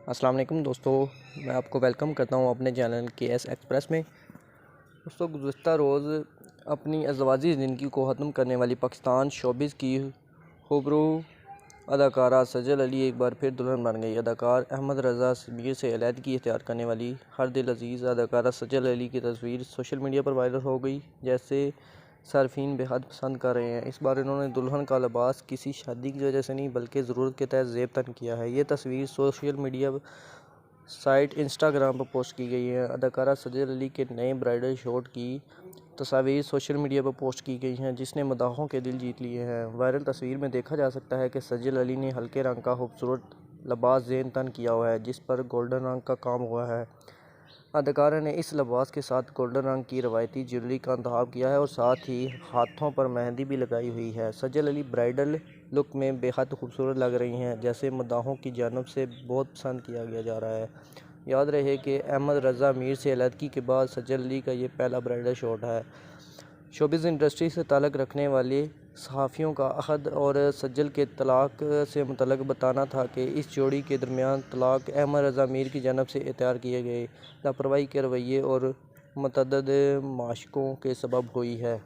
السلام علیکم دوستو، میں آپ کو ویلکم کرتا ہوں اپنے چینل KS ایکسپریس میں۔ دوستو، گزشتہ روز اپنی ازدواجی زندگی کو ختم کرنے والی پاکستان شوبز کی ہوبرو اداکارہ سجل علی ایک بار پھر دلہن بن گئی۔ اداکار احمد رضا میر سے علیحدگی اختیار کرنے والی ہر دل عزیز اداکارہ سجل علی کی تصویر سوشل میڈیا پر وائرل ہو گئی، جیسے صارفین بے حد پسند کر رہے ہیں۔ اس بار انہوں نے دلہن کا لباس کسی شادی کی وجہ سے نہیں بلکہ ضرورت کے تحت زیب تن کیا ہے۔ یہ تصویر سوشل میڈیا سائٹ انسٹاگرام پر پوسٹ کی گئی ہے۔ اداکارہ سجل علی کے نئے برائڈل شوٹ کی تصاویر سوشل میڈیا پر پوسٹ کی گئی ہیں، جس نے مداحوں کے دل جیت لیے ہیں۔ وائرل تصویر میں دیکھا جا سکتا ہے کہ سجل علی نے ہلکے رنگ کا خوبصورت لباس زین تن کیا ہوا ہے، جس پر گولڈن رنگ کا کام ہوا ہے۔ اداکارہ نے اس لباس کے ساتھ گولڈن رنگ کی روایتی جیولری کا انتخاب کیا ہے اور ساتھ ہی ہاتھوں پر مہندی بھی لگائی ہوئی ہے۔ سجل علی برائڈل لک میں بے حد خوبصورت لگ رہی ہیں، جسے مداحوں کی جانب سے بہت پسند کیا جا رہا ہے۔ یاد رہے کہ احمد رضا میر سے علیحدگی کے بعد سجل علی کا یہ پہلا برائڈل شوٹ ہے۔ شوبز انڈسٹری سے تعلق رکھنے والے صحافیوں کا عہد اور سجل کے طلاق سے متعلق بتانا تھا کہ اس جوڑی کے درمیان طلاق احمد رضا میر کی جانب سے اختیار کیے گئے لاپرواہی کے رویے اور متعدد معشوقوں کے سبب ہوئی ہے۔